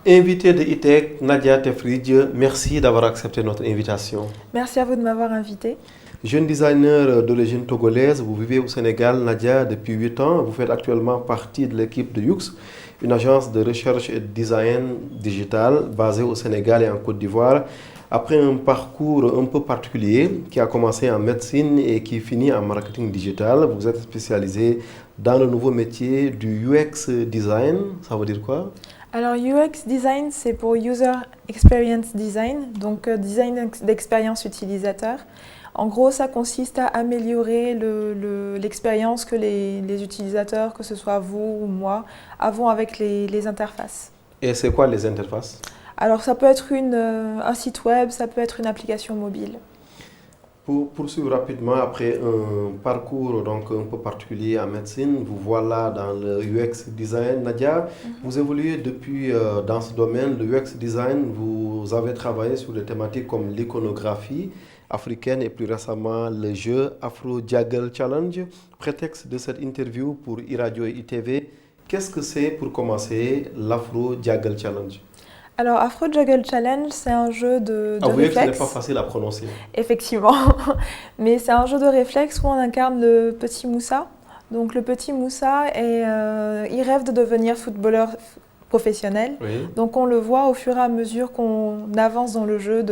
Invité de ITEC, Nadia Tefridje, merci d'avoir accepté notre invitation. Merci à vous de m'avoir invité. Jeune designer d'origine togolaise, vous vivez au Sénégal, Nadia, depuis 8 ans. Vous faites actuellement partie de l'équipe de YOUX, une agence de recherche et de design digital basée au Sénégal et en Côte d'Ivoire. Après un parcours un peu particulier qui a commencé en médecine et qui finit en marketing digital, vous êtes spécialisé dans le nouveau métier du UX design. Ça veut dire quoi? Alors UX design, c'est pour User Experience Design, donc design d'expérience utilisateur. En gros, ça consiste à améliorer l'expérience que les utilisateurs, que ce soit vous ou moi, avons avec les interfaces. Et c'est quoi les interfaces? Alors ça peut être un site web, ça peut être une application mobile. Pour poursuivre rapidement, après un parcours donc un peu particulier en médecine, vous voilà dans le UX design. Nadia, vous évoluez depuis dans ce domaine, le UX design. Vous avez travaillé sur des thématiques comme l'iconographie africaine et plus récemment le jeu Afro Juggle Challenge. Prétexte de cette interview pour iRadio et ITV, qu'est-ce que c'est pour commencer l'Afro Juggle Challenge? Alors, Afro Juggle Challenge, c'est un jeu de Avouez réflexe. Que ce n'est pas facile à prononcer. Effectivement, mais c'est un jeu de réflexe où on incarne le petit Moussa. Donc le petit Moussa, il rêve de devenir footballeur professionnel. Oui. Donc on le voit au fur et à mesure qu'on avance dans le jeu,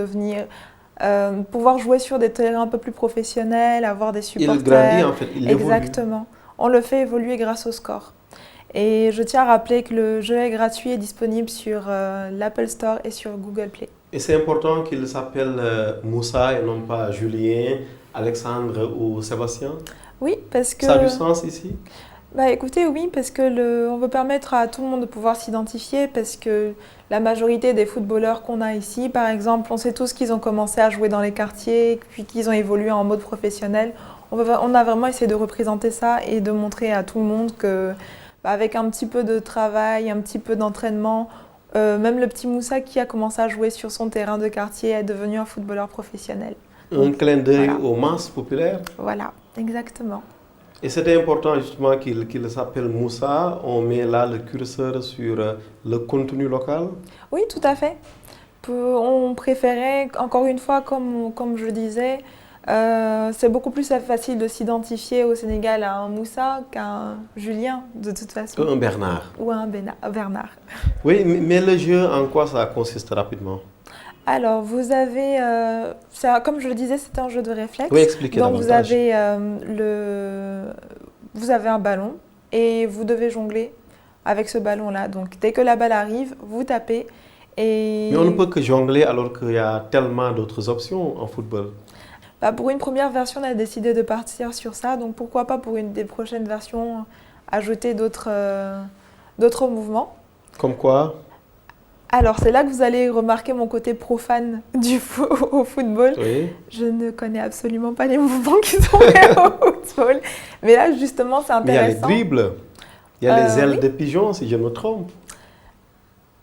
pouvoir jouer sur des terrains un peu plus professionnels, avoir des supporters. Il grandit en fait, il évolue. Exactement. On le fait évoluer grâce au score. Et je tiens à rappeler que le jeu est gratuit et disponible sur l'Apple Store et sur Google Play. Et c'est important qu'il s'appelle Moussa et non pas Julien, Alexandre ou Sébastien? Oui, parce que... Ça a du sens ici? Bah écoutez, oui, parce que on veut permettre à tout le monde de pouvoir s'identifier, parce que la majorité des footballeurs qu'on a ici, par exemple, on sait tous qu'ils ont commencé à jouer dans les quartiers, puis qu'ils ont évolué en mode professionnel. On a vraiment essayé de représenter ça et de montrer à tout le monde que avec un petit peu de travail, un petit peu d'entraînement, même le petit Moussa qui a commencé à jouer sur son terrain de quartier est devenu un footballeur professionnel. Un clin d'œil aux masses populaires? Voilà, exactement. Et c'était important justement qu'il s'appelle Moussa. On met là le curseur sur le contenu local? Oui, tout à fait. On préférait, encore une fois, comme je disais, c'est beaucoup plus facile de s'identifier au Sénégal à un Moussa qu'à un Julien, de toute façon. Un Bernard. Ou à un Bernard. Oui, mais le jeu, en quoi ça consiste rapidement? Alors, vous avez, comme je le disais, c'est un jeu de réflexe. Oui, expliquez donc davantage. Vous avez un ballon et vous devez jongler avec ce ballon-là. Donc, dès que la balle arrive, vous tapez. Mais on ne peut que jongler alors qu'il y a tellement d'autres options en football. Pour une première version, on a décidé de partir sur ça. Donc, pourquoi pas pour une des prochaines versions ajouter d'autres mouvements. Comme quoi? Alors, c'est là que vous allez remarquer mon côté profane au football. Oui. Je ne connais absolument pas les mouvements qui sont faits au football. Mais là, justement, c'est intéressant. Mais il y a les dribbles, il y a les ailes de pigeon, si je me trompe.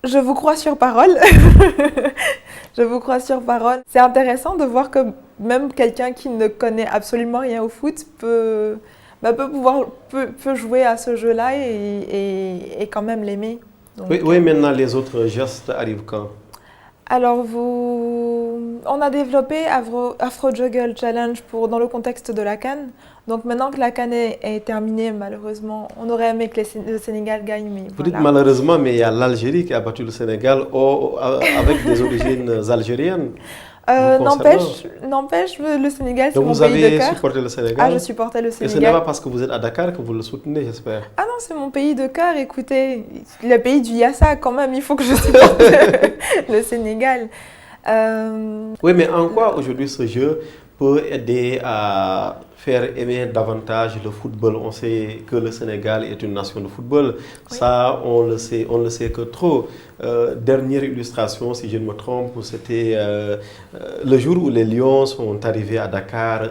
Je vous crois sur parole. Je vous crois sur parole. C'est intéressant de voir que même quelqu'un qui ne connaît absolument rien au foot peut jouer à ce jeu-là et quand même l'aimer. Oui, maintenant les autres gestes arrivent quand? Alors, on a développé Afro Juggle Challenge dans le contexte de la CAN. Donc maintenant que la CAN est terminée, malheureusement, on aurait aimé que le Sénégal gagne. Mais vous dites malheureusement, mais il y a l'Algérie qui a battu le Sénégal avec des origines algériennes. N'empêche, le Sénégal, c'est mon pays de cœur. Donc vous avez supporté le Sénégal? Ah, je supportais le Sénégal. Et ce n'est pas parce que vous êtes à Dakar que vous le soutenez, j'espère? Ah non, c'est mon pays de cœur. Écoutez, le pays du Yassa, quand même, il faut que je supporte le Sénégal. Oui, mais en quoi aujourd'hui ce jeu peut aider à faire aimer davantage le football? On sait que le Sénégal est une nation de football. Oui. Ça, on le sait que trop. Dernière illustration, si je ne me trompe, c'était le jour où les Lions sont arrivés à Dakar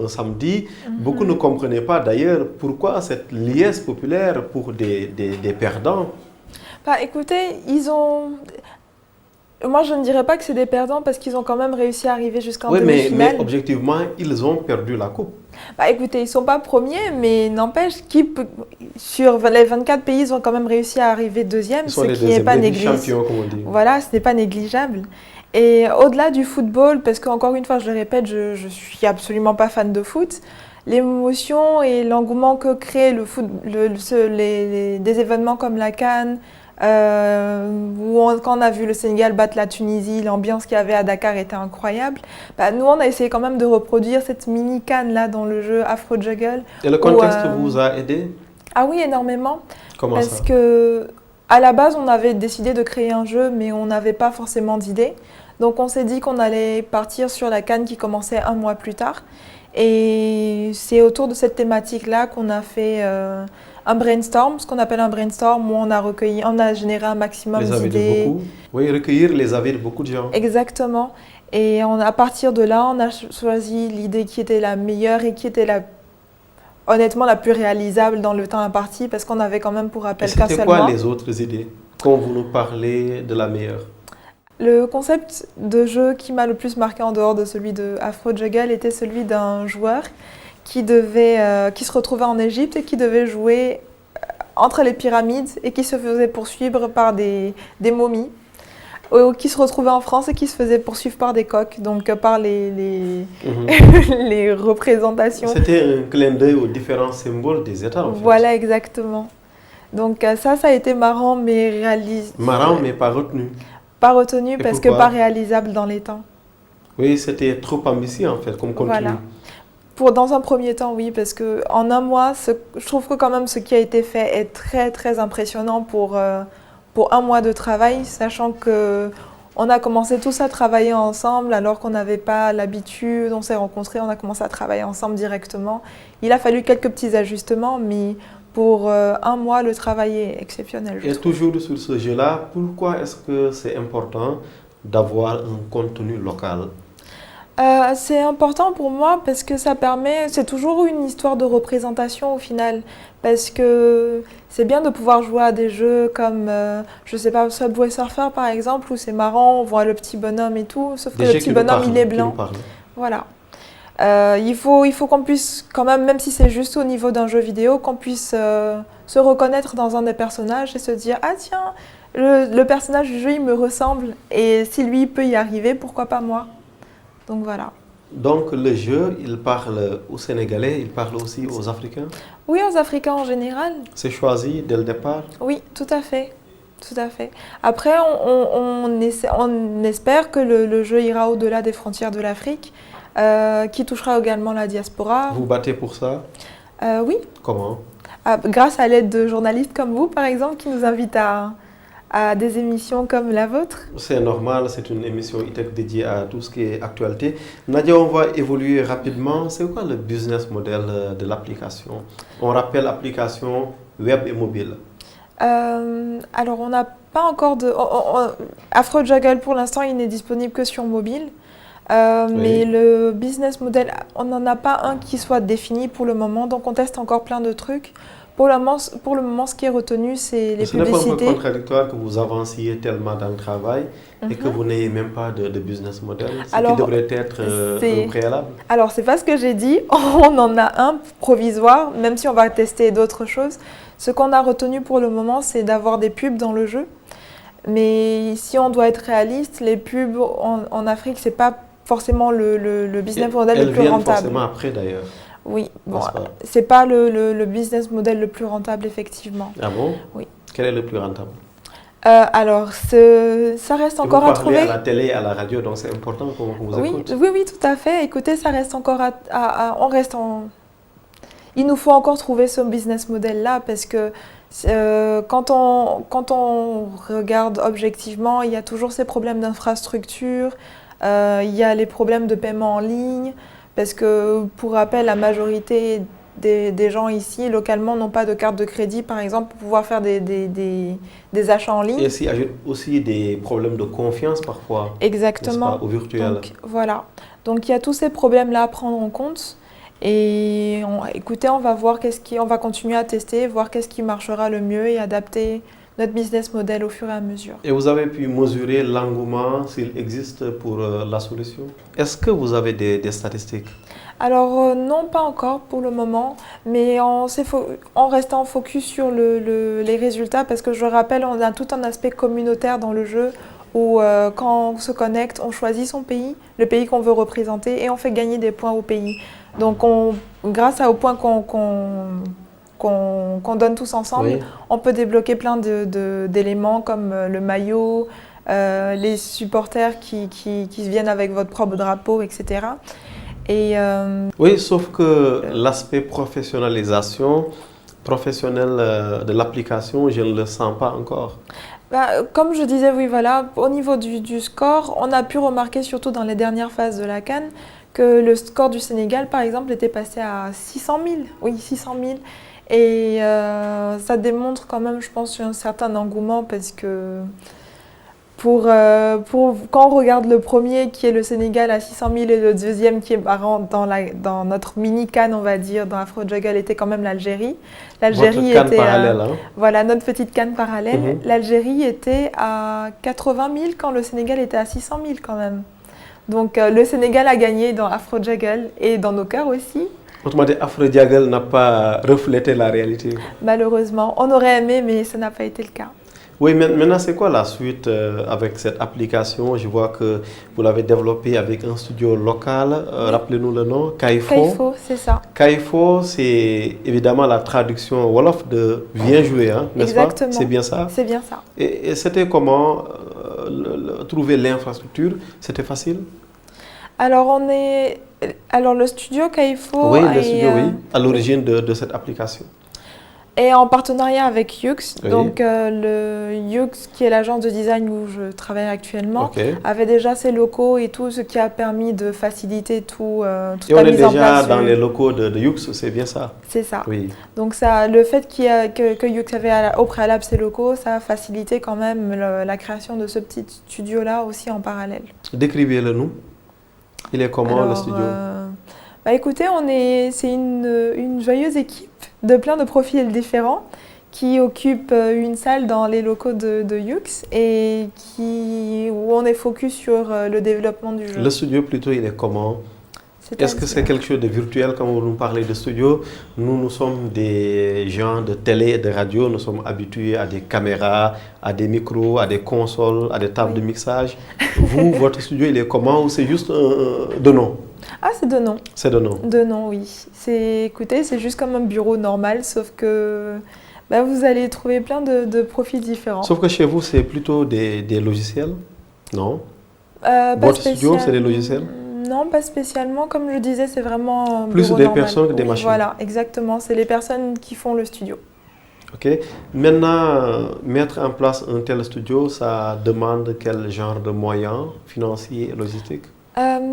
un samedi. Beaucoup ne comprenaient pas d'ailleurs pourquoi cette liesse populaire pour des perdants. Écoutez, moi, je ne dirais pas que c'est des perdants parce qu'ils ont quand même réussi à arriver jusqu'en demi-finale. Mais objectivement, ils ont perdu la coupe. Bah écoutez, ils ne sont pas premiers, mais n'empêche, sur les 24 pays, ils ont quand même réussi à arriver deuxième, Ils sont ce les qui n'est pas deuxièmes, les négligeable. champions, comme on dit. Voilà, ce n'est pas négligeable. Et au-delà du football, parce qu'encore une fois, je le répète, je ne suis absolument pas fan de foot, l'émotion et l'engouement que crée le foot, des événements comme la CAN, quand on a vu le Sénégal battre la Tunisie, l'ambiance qu'il y avait à Dakar était incroyable. Bah, nous, on a essayé quand même de reproduire cette mini CAN là dans le jeu Afro Juggle. Et le contexte vous a aidé? Ah oui, énormément. Comment Parce ça? que à la base, on avait décidé de créer un jeu, mais on n'avait pas forcément d'idée. Donc on s'est dit qu'on allait partir sur la CAN qui commençait un mois plus tard. Et c'est autour de cette thématique-là qu'on a fait un brainstorm, ce qu'on appelle un brainstorm, où on a généré un maximum Les avis de d'idées. beaucoup. Oui, recueillir les avis de beaucoup de gens. Exactement. Et à partir de là, on a choisi l'idée qui était la meilleure et qui était honnêtement la plus réalisable dans le temps imparti, parce qu'on avait quand même pour rappel qu'un C'était seul quoi mois. les autres idées quand vous nous parlez de la meilleure? Le concept de jeu qui m'a le plus marqué en dehors de celui de Afro Juggle était celui d'un joueur qui se retrouvait en Égypte et qui devait jouer entre les pyramides et qui se faisait poursuivre par des momies, ou qui se retrouvait en France et qui se faisait poursuivre par des coqs, donc par les représentations. C'était un clin d'œil aux différents symboles des États, en fait. Voilà, exactement. Donc ça a été marrant, mais Marrant, mais pas retenu. pas retenu Et parce que pourquoi? pas réalisable dans les temps. Oui, c'était trop ambitieux, en fait, comme contenu. Voilà. Dans un premier temps, oui, parce qu'en un mois, je trouve que quand même ce qui a été fait est très très impressionnant pour un mois de travail, sachant que on a commencé tous à travailler ensemble alors qu'on n'avait pas l'habitude, on s'est rencontrés, on a commencé à travailler ensemble directement. Il a fallu quelques petits ajustements, mais pour un mois, le travail est exceptionnel. Et toujours sur ce jeu-là, pourquoi est-ce que c'est important d'avoir un contenu local? C'est important pour moi parce que c'est toujours une histoire de représentation au final. Parce que c'est bien de pouvoir jouer à des jeux comme, je sais pas, Subway Surfer par exemple, où c'est marrant, on voit le petit bonhomme et tout, sauf que le petit bonhomme il est blanc. Voilà. Il faut qu'on puisse quand même si c'est juste au niveau d'un jeu vidéo, qu'on puisse se reconnaître dans un des personnages et se dire, ah tiens, le personnage du jeu il me ressemble et si lui peut y arriver, pourquoi pas moi? Donc voilà. Donc le jeu, il parle aux Sénégalais, il parle aussi aux Africains? Oui, aux Africains en général. C'est choisi dès le départ? Oui, tout à fait. Tout à fait. Après, on espère que le jeu ira au-delà des frontières de l'Afrique, qui touchera également la diaspora. Vous battez pour ça? Oui. Comment? Grâce à l'aide de journalistes comme vous, par exemple, qui nous invitent à des émissions comme la vôtre. C'est normal, c'est une émission e-tech dédiée à tout ce qui est actualité. Nadia, on va évoluer rapidement. C'est quoi le business model de l'application? On rappelle application web et mobile. Alors, on n'a pas encore de... Afro Juggle, pour l'instant, il n'est disponible que sur mobile. Oui. Mais le business model, on n'en a pas un qui soit défini pour le moment. Donc, on teste encore plein de trucs. Pour le moment, ce qui est retenu, c'est les publicités. Ce n'est pas un peu contradictoire que vous avanciez tellement dans le travail et que vous n'ayez même pas de business model, ce qui devrait être un préalable? Alors, c'est pas ce que j'ai dit. On en a un provisoire, même si on va tester d'autres choses. Ce qu'on a retenu pour le moment, c'est d'avoir des pubs dans le jeu. Mais si on doit être réaliste, les pubs en Afrique, c'est pas forcément le business model le plus rentable. Elles viennent forcément après, d'ailleurs. Oui, bon, c'est pas le business model le plus rentable, effectivement. Ah bon? Oui. Quel est le plus rentable? Alors, ça reste encore à trouver. Vous parlez à la télé, à la radio, donc c'est important qu'on vous écoute. Oui, tout à fait. Écoutez, ça reste encore Il nous faut encore trouver ce business model-là parce que quand on regarde objectivement, il y a toujours ces problèmes d'infrastructure, il y a les problèmes de paiement en ligne. Parce que, pour rappel, la majorité des gens ici, localement, n'ont pas de carte de crédit, par exemple, pour pouvoir faire des achats en ligne. Et s'il y a aussi des problèmes de confiance parfois. Exactement. Au virtuel. Donc, voilà. Donc, il y a tous ces problèmes-là à prendre en compte. Et écoutez, on va voir on va continuer à tester, voir qu'est-ce qui marchera le mieux et adapter notre business model au fur et à mesure. Et vous avez pu mesurer l'engouement, s'il existe, pour la solution? Est-ce que vous avez des statistiques? Alors non, pas encore pour le moment, mais en restant focus sur les résultats, parce que je rappelle, on a tout un aspect communautaire dans le jeu, où quand on se connecte, on choisit son pays, le pays qu'on veut représenter, et on fait gagner des points au pays. Donc grâce aux points qu'on donne tous ensemble, Oui. on peut débloquer plein d'éléments comme le maillot, les supporters qui viennent avec votre propre drapeau, etc. Et Oui, sauf que l'aspect professionnel de l'application, je ne le sens pas encore. comme je disais, oui, voilà, au niveau du score, on a pu remarquer surtout dans les dernières phases de la CAN que le score du Sénégal, par exemple, était passé à 600 000. Oui, 600 000. Et ça démontre quand même, je pense, un certain engouement parce que quand on regarde le premier qui est le Sénégal à 600 000 et le deuxième qui est dans notre mini-CAN, on va dire, dans Afro-Juggle, était quand même l'Algérie. Votre CAN parallèle, hein? Voilà, notre petite CAN parallèle. Mhm. L'Algérie était à 80 000 quand le Sénégal était à 600 000 quand même. Donc le Sénégal a gagné dans Afro-Juggle et dans nos cœurs aussi. Autrement dit, Afro-Juggle n'a pas reflété la réalité. Malheureusement, on aurait aimé, mais ça n'a pas été le cas. Oui, maintenant, c'est quoi la suite avec cette application? Je vois que vous l'avez développée avec un studio local. Rappelez-nous le nom, Kaifo. Kaifo, c'est ça. Kaifo, c'est évidemment la traduction Wolof de Viens jouer, hein, n'est-ce pas? Exactement. C'est bien ça? C'est bien ça. Et c'était comment trouver l'infrastructure? C'était facile? Alors, le studio Kaifo Oui, le studio, oui, à l'origine de cette application. est en partenariat avec Yux. Oui. Donc, le Yux, qui est l'agence de design où je travaille actuellement, Ok. avait déjà ses locaux et tout, ce qui a permis de faciliter toute Et la on est mise en déjà place. dans les locaux de Yux, c'est bien ça? C'est ça. Oui. Donc, le fait que Yux avait au préalable ses locaux, ça a facilité quand même la création de ce petit studio-là aussi en parallèle. Décrivez-le nous. Il est comment le studio? Écoutez, c'est une joyeuse équipe de plein de profils différents qui occupe une salle dans les locaux de Yux et où on est focus sur le développement du jeu. Le studio plutôt, il est comment? Est-ce que c'est quelque chose de virtuel quand vous nous parlez de studio? Nous sommes des gens de télé et de radio, nous sommes habitués à des caméras, à des micros, à des consoles, à des tables de mixage. Vous, votre studio, il est comment ou c'est juste de nom? Ah, c'est de nom. C'est de nom. De nom, oui. Écoutez, c'est juste comme un bureau normal, sauf que vous allez trouver plein de profils différents. Sauf que chez vous, c'est plutôt des logiciels? Non? Pas Votre studio, c'est des logiciels? Non, pas spécialement. Comme je disais, c'est vraiment un Plus bureau des normal. personnes que des Oui, machines. Voilà, exactement. C'est les personnes qui font le studio. Ok. Maintenant, mettre en place un tel studio, ça demande quel genre de moyens financiers et logistiques?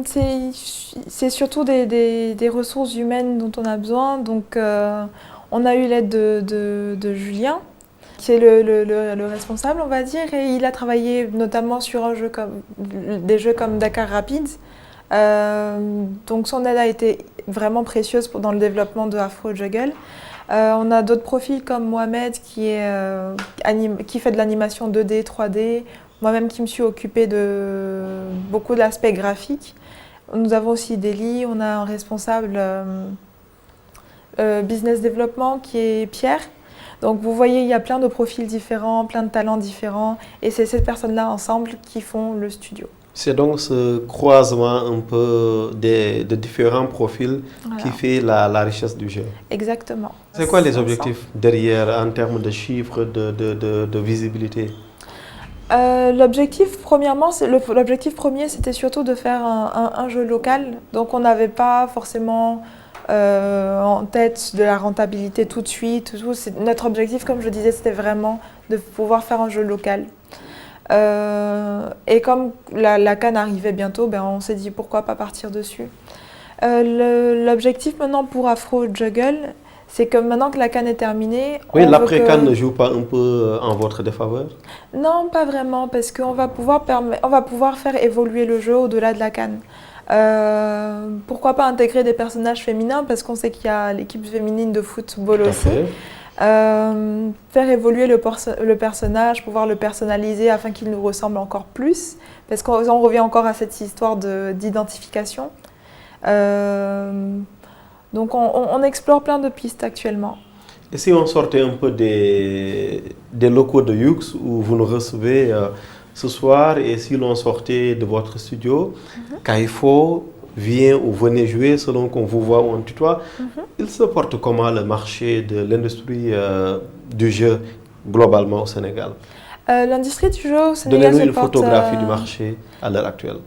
C'est surtout des ressources humaines dont on a besoin. Donc, on a eu l'aide de Julien, qui est le responsable, on va dire. Et il a travaillé notamment sur des jeux comme Dakar Rapids. Donc, son aide a été vraiment précieuse dans le développement de Afro-Juggle. On a d'autres profils comme Mohamed qui fait de l'animation 2D, 3D. Moi-même qui me suis occupée de beaucoup de l'aspect graphique. Nous avons aussi Deli, on a un responsable business développement qui est Pierre. Donc vous voyez, il y a plein de profils différents, plein de talents différents. Et c'est ces personnes-là ensemble qui font le studio. C'est donc ce croisement un peu de différents profils qui fait la richesse du jeu. Exactement. C'est quoi les objectifs derrière en termes de chiffres, de visibilité? L'objectif premier, c'était surtout de faire un jeu local. Donc on n'avait pas forcément en tête de la rentabilité tout de suite. Notre objectif, comme je disais, c'était vraiment de pouvoir faire un jeu local. Et comme la CAN arrivait bientôt, on s'est dit pourquoi pas partir dessus. L'objectif maintenant pour Afro-Juggle, c'est que maintenant que la CAN est terminée... Oui, l'après-CAN ne joue pas un peu en votre défaveur? Non, pas vraiment, parce qu'on va pouvoir faire évoluer le jeu au-delà de la CAN. Pourquoi pas intégrer des personnages féminins, parce qu'on sait qu'il y a l'équipe féminine de football aussi. Faire évoluer le personnage, pouvoir le personnaliser afin qu'il nous ressemble encore plus, parce qu'on revient encore à cette histoire d'identification. Donc on explore plein de pistes actuellement. Et si on sortait un peu des locaux de Yux où vous nous recevez ce soir, et si l'on sortait de votre studio, Kaifo vient ou venez jouer selon qu'on vous voit ou on tutoie, il se porte comment le marché de l'industrie du jeu globalement au Sénégal? L'industrie du jeu au Sénégal Donnez-nous se une porte, photographie du marché à l'heure actuelle.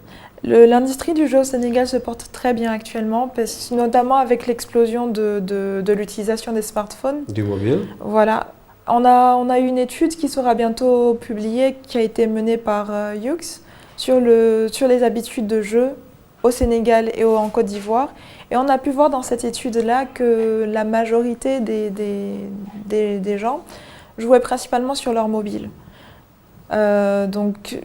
l'industrie du jeu au Sénégal se porte très bien actuellement, notamment avec l'explosion de l'utilisation des smartphones. Du mobile. Voilà. On a une étude qui sera bientôt publiée, qui a été menée par Yux, sur les habitudes de jeu au Sénégal et en Côte d'Ivoire. Et on a pu voir dans cette étude-là que la majorité des gens jouaient principalement sur leur mobile. Donc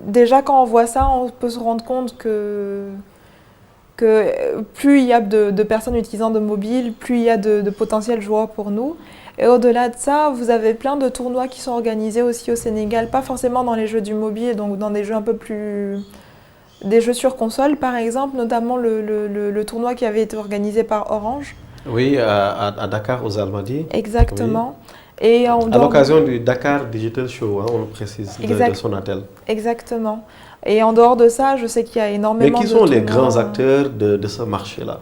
déjà quand on voit ça, on peut se rendre compte que plus il y a de personnes utilisant de mobiles, plus il y a de potentiels joueurs pour nous. Et au-delà de ça, vous avez plein de tournois qui sont organisés aussi au Sénégal, pas forcément dans les jeux du mobile, donc dans des jeux un peu plus... des jeux sur console par exemple, notamment le tournoi qui avait été organisé par Orange. Oui, à Dakar, aux Almadies. Exactement. Oui. Et à l'occasion du Dakar Digital Show, on le précise, de Sonatel. Exactement. Et en dehors de ça, je sais qu'il y a énormément de Mais qui sont les tournois. grands acteurs de ce marché-là?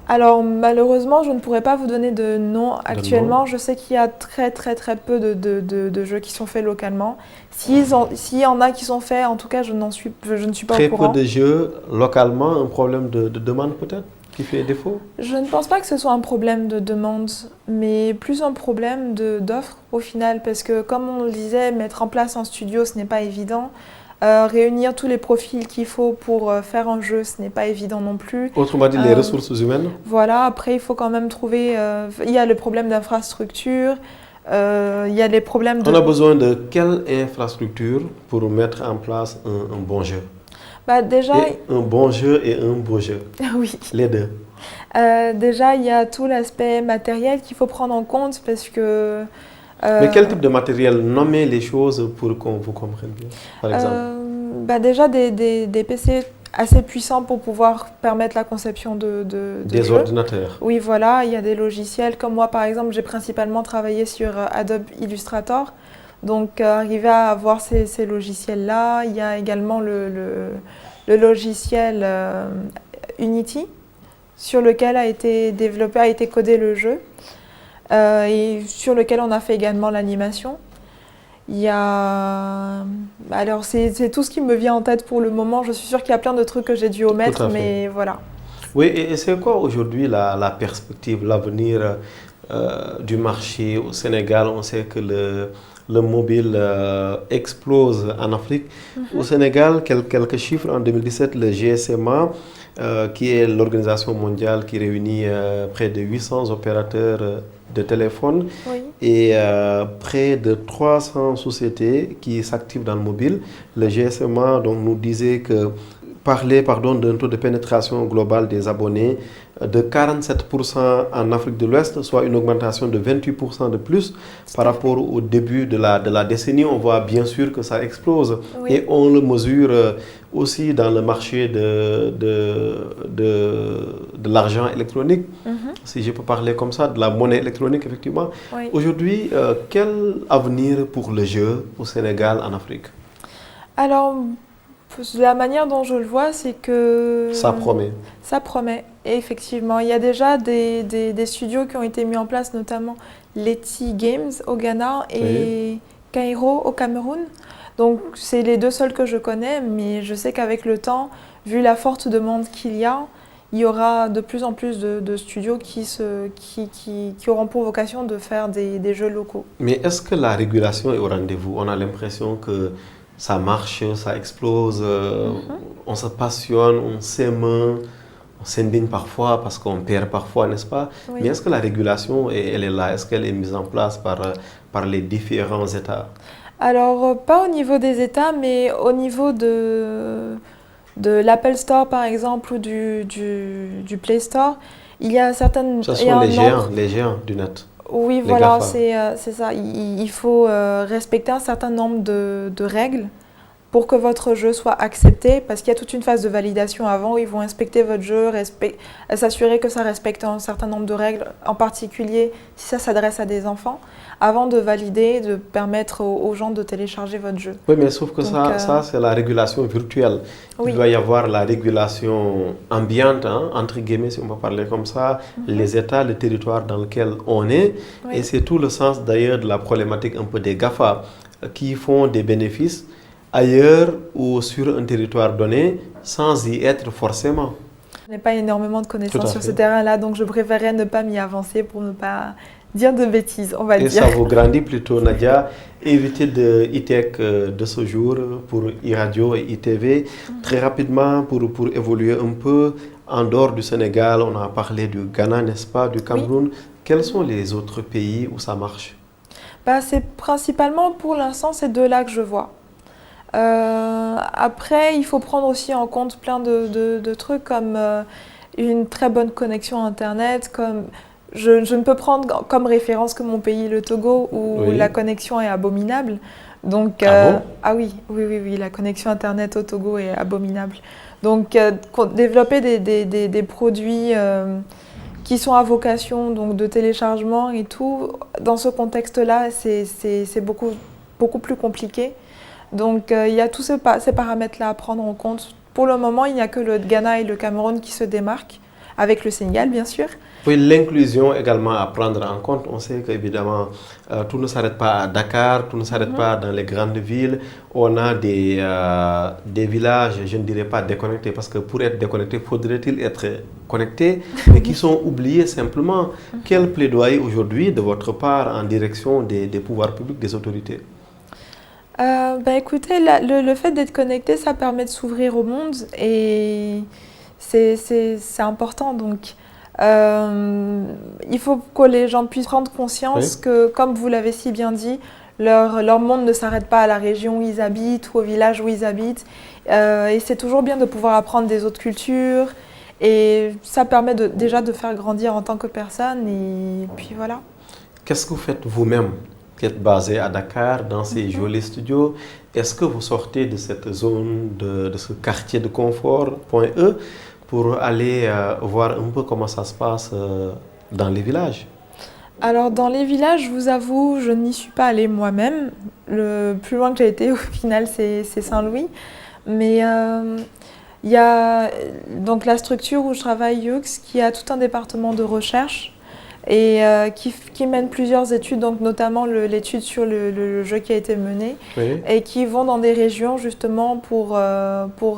Alors malheureusement, je ne pourrais pas vous donner de nom actuellement. Je sais qu'il y a très peu de jeux qui sont faits localement. S'il y en a qui sont faits, en tout cas, je ne suis pas au courant. Très peu de jeux localement, un problème de demande peut-être qui fait défaut? Je ne pense pas que ce soit un problème de demande, mais plus un problème d'offre au final. Parce que comme on le disait, mettre en place un studio, ce n'est pas évident. Réunir tous les profils qu'il faut pour faire un jeu, ce n'est pas évident non plus. Autrement dit, les ressources humaines. Voilà, après il faut quand même trouver... il y a le problème d'infrastructure, il y a les problèmes de... On a besoin de quelle infrastructure pour mettre en place un bon jeu? Déjà... un bon jeu et un beau jeu. Oui. Les deux. Déjà, il y a tout l'aspect matériel qu'il faut prendre en compte parce que... Mais quel type de matériel? Nommez les choses pour qu'on vous comprenne bien, par exemple. Déjà des PC assez puissants pour pouvoir permettre la conception de des jeux. Ordinateurs. Oui, voilà, il y a des logiciels. Comme moi, par exemple, j'ai principalement travaillé sur Adobe Illustrator. Donc, arriver à avoir ces logiciels-là. Il y a également le logiciel Unity, sur lequel a été codé le jeu. Et sur lequel on a fait également l'animation. Il y a... Alors c'est tout ce qui me vient en tête pour le moment. Je suis sûre qu'il y a plein de trucs que j'ai dû omettre, mais voilà. Oui, et c'est quoi aujourd'hui la perspective, l'avenir du marché au Sénégal? On sait que le mobile explose en Afrique. Au Sénégal, quelques chiffres. En 2017, le GSMA, qui est l'organisation mondiale qui réunit près de 800 opérateurs de téléphone et près de 300 sociétés qui s'activent dans le mobile. Le GSMA donc, nous disait que parlait d'un taux de pénétration globale des abonnés de 47% en Afrique de l'Ouest, soit une augmentation de 28% de plus par rapport au début de la décennie. On voit bien sûr que ça explose et on le mesure aussi dans le marché de l'argent électronique, si je peux parler comme ça, de la monnaie électronique effectivement. Aujourd'hui, quel avenir pour le jeu au Sénégal, en Afrique? Alors, la manière dont je le vois, c'est que... Ça promet. Ça promet, et effectivement. Il y a déjà des studios qui ont été mis en place, notamment Leti Games au Ghana et Cairo au Cameroun. Donc, c'est les deux seuls que je connais, mais je sais qu'avec le temps, vu la forte demande qu'il y a, il y aura de plus en plus de studios qui auront pour vocation de faire des jeux locaux. Mais est-ce que la régulation est au rendez-vous? On a l'impression que ça marche, ça explose, on se passionne, on s'aime, on s'indigne parfois parce qu'on perd parfois, n'est-ce pas? Mais est-ce que la régulation, elle est là? Est-ce qu'elle est mise en place par les différents États? Alors, pas au niveau des États, mais au niveau de l'Apple Store, par exemple, ou du Play Store, il y a certaines... Ce sont les géants du net. Oui, voilà, c'est ça. Il faut respecter un certain nombre de règles pour que votre jeu soit accepté, parce qu'il y a toute une phase de validation avant où ils vont inspecter votre jeu, s'assurer que ça respecte un certain nombre de règles, en particulier si ça s'adresse à des enfants, avant de valider, de permettre aux gens de télécharger votre jeu. Oui, mais sauf que ça c'est la régulation virtuelle. Oui. Il doit y avoir la régulation ambiante, hein, entre guillemets, si on peut parler comme ça, les États, le territoire dans lequel on est. Oui. Et c'est tout le sens d'ailleurs de la problématique un peu des GAFA, qui font des bénéfices ailleurs ou sur un territoire donné sans y être forcément. Je n'ai pas énormément de Tout à connaissances sur fait. ce terrain-là, donc je préférerais ne pas m'y avancer pour ne pas dire de bêtises, on va Et dire. ça vous grandit plutôt, Nadia. Invité de ITEC de ce jour pour iRadio et ITV. Très rapidement, pour évoluer un peu, en dehors du Sénégal, on a parlé du Ghana, n'est-ce pas, du Cameroun. Quels sont les autres pays où ça marche? C'est principalement, pour l'instant, ces deux-là que je vois. Après, il faut prendre aussi en compte plein de trucs comme une très bonne connexion Internet, comme je ne peux prendre comme référence que mon pays, le Togo, où Oui. la connexion est abominable. Donc, Ah bon? ah oui, la connexion Internet au Togo est abominable. Donc, développer des produits qui sont à vocation donc, de téléchargement et tout, dans ce contexte-là, c'est beaucoup plus compliqué. Donc, il y a tous ces paramètres-là à prendre en compte. Pour le moment, il n'y a que le Ghana et le Cameroun qui se démarquent, avec le Sénégal, bien sûr. Oui, l'inclusion également à prendre en compte. On sait qu'évidemment, tout ne s'arrête pas à Dakar, tout ne s'arrête pas dans les grandes villes. On a des villages, je ne dirais pas déconnectés, parce que pour être déconnecté, faudrait-il être connecté, mais qui sont oubliés simplement. Quel plaidoyer aujourd'hui de votre part en direction des pouvoirs publics, des autorités? Écoutez, le fait d'être connecté, ça permet de s'ouvrir au monde et c'est important. Donc, il faut que les gens puissent prendre conscience que, comme vous l'avez si bien dit, leur monde ne s'arrête pas à la région où ils habitent ou au village où ils habitent. Et c'est toujours bien de pouvoir apprendre des autres cultures. Et ça permet déjà de faire grandir en tant que personne. Et puis voilà. Qu'est-ce que vous faites vous-même, qui êtes basé à Dakar, dans ces jolis studios? Est-ce que vous sortez de cette zone, de ce quartier de confort, point E, pour aller voir un peu comment ça se passe dans les villages? Alors dans les villages, je vous avoue, je n'y suis pas allée moi-même. Le plus loin que j'ai été au final, c'est Saint-Louis. Mais il y a donc la structure où je travaille, Yux, qui a tout un département de recherche et qui mène plusieurs études, donc notamment l'étude sur le jeu qui a été mené, et qui vont dans des régions justement pour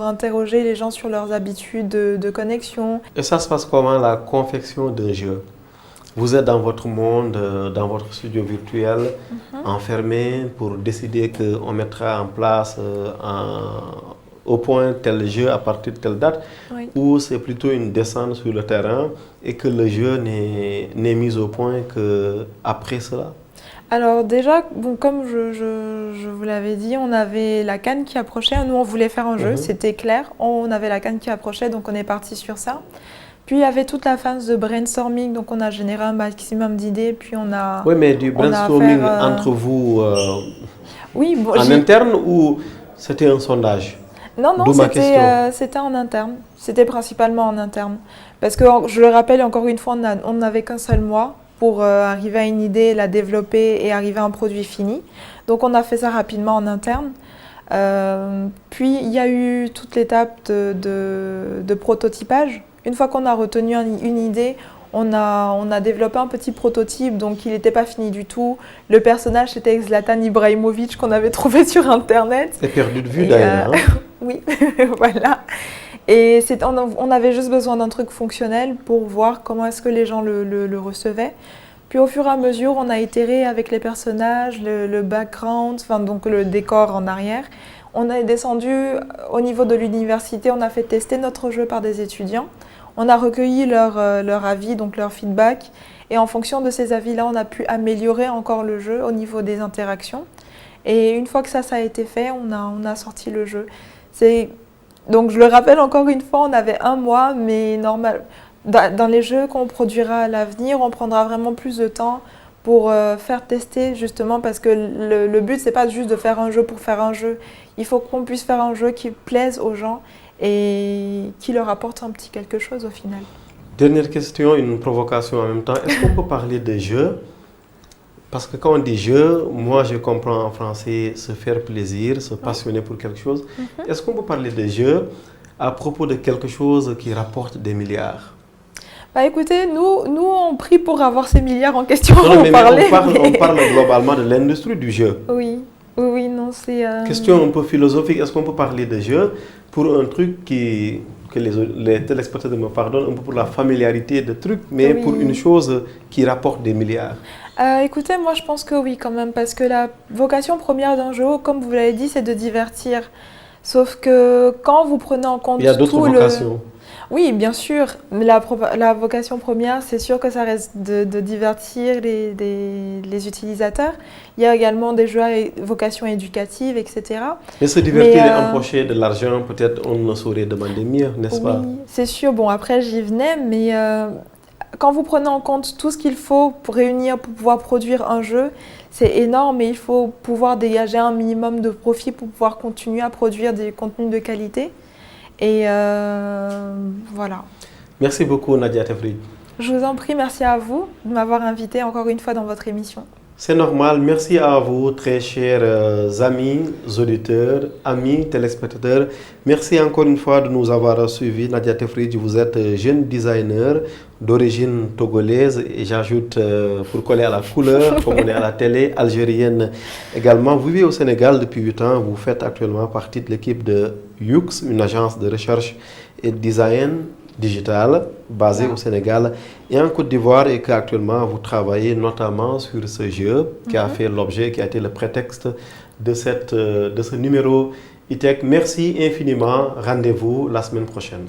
interroger les gens sur leurs habitudes de connexion. Et ça se passe comment, la confection d'un jeu? Vous êtes dans votre monde, dans votre studio virtuel, enfermé pour décider qu'on mettra en place au point tel jeu à partir de telle date, ou c'est plutôt une descente sur le terrain et que le jeu n'est mis au point qu'après cela? Alors déjà, bon, comme je vous l'avais dit, on avait la CAN qui approchait. Nous, on voulait faire un jeu, c'était clair. On avait la CAN qui approchait, donc on est parti sur ça. Puis il y avait toute la phase de brainstorming, donc on a généré un maximum d'idées, puis on a... Oui, mais du brainstorming entre vous en interne ou c'était un sondage? Non, c'était en interne. C'était principalement en interne. Parce que, je le rappelle encore une fois, on n'avait qu'un seul mois pour arriver à une idée, la développer et arriver à un produit fini. Donc on a fait ça rapidement en interne. Puis il y a eu toute l'étape de prototypage. Une fois qu'on a retenu une idée, on a développé un petit prototype, donc il n'était pas fini du tout. Le personnage, c'était Zlatan Ibrahimovic qu'on avait trouvé sur Internet. C'est perdu de vue d'ailleurs. Oui, voilà. Et on avait juste besoin d'un truc fonctionnel pour voir comment est-ce que les gens le recevaient. Puis au fur et à mesure, on a itéré avec les personnages, le background, enfin, donc le décor en arrière. On est descendu au niveau de l'université, on a fait tester notre jeu par des étudiants. On a recueilli leur avis, donc leur feedback. Et en fonction de ces avis-là, on a pu améliorer encore le jeu au niveau des interactions. Et une fois que ça a été fait, on a sorti le jeu. Donc je le rappelle encore une fois, on avait un mois, mais normal. Dans les jeux qu'on produira à l'avenir, on prendra vraiment plus de temps pour faire tester justement, parce que le but, c'est pas juste de faire un jeu pour faire un jeu. Il faut qu'on puisse faire un jeu qui plaise aux gens et qui leur apporte un petit quelque chose au final. Dernière question, une provocation en même temps. Est-ce qu'on peut parler de jeu? Parce que quand on dit jeu, moi je comprends en français se faire plaisir, se passionner pour quelque chose. Est-ce qu'on peut parler de jeu à propos de quelque chose qui rapporte des milliards? Bah écoutez, nous on prie pour avoir ces milliards en question. Non, on parle globalement de l'industrie du jeu. Oui, non, c'est... Question un peu philosophique, est-ce qu'on peut parler de jeu pour un truc que les téléspectateurs me pardonnent, un peu pour la familiarité de trucs, mais pour une chose qui rapporte des milliards? Écoutez, moi je pense que oui quand même, parce que la vocation première d'un jeu, comme vous l'avez dit, c'est de divertir. Sauf que quand vous prenez en compte il y a d'autres vocations. Oui, bien sûr, mais la vocation première, c'est sûr que ça reste de divertir les utilisateurs. Il y a également des jeux à vocation éducative, etc. Mais se divertir et empocher de l'argent, peut-être on ne saurait demander mieux, n'est-ce pas? Oui, c'est sûr. Bon, après j'y venais, mais quand vous prenez en compte tout ce qu'il faut pour réunir, pour pouvoir produire un jeu, c'est énorme et il faut pouvoir dégager un minimum de profit pour pouvoir continuer à produire des contenus de qualité. Et voilà. Merci beaucoup Nadia Tefri. Je vous en prie, merci à vous de m'avoir invité encore une fois dans votre émission. C'est normal. Merci à vous, très chers amis, auditeurs, amis, téléspectateurs. Merci encore une fois de nous avoir suivis. Nadia Tefri, vous êtes jeune designer d'origine togolaise et j'ajoute pour coller à la couleur, comme on est à la télé, algérienne également. Vous vivez au Sénégal depuis 8 ans. Vous faites actuellement partie de l'équipe de YUX, une agence de recherche et de design digital basée au Sénégal et en Côte d'Ivoire et qu'actuellement vous travaillez notamment sur ce jeu qui a fait l'objet, qui a été le prétexte de ce numéro E-Tech. Merci infiniment. Rendez-vous la semaine prochaine.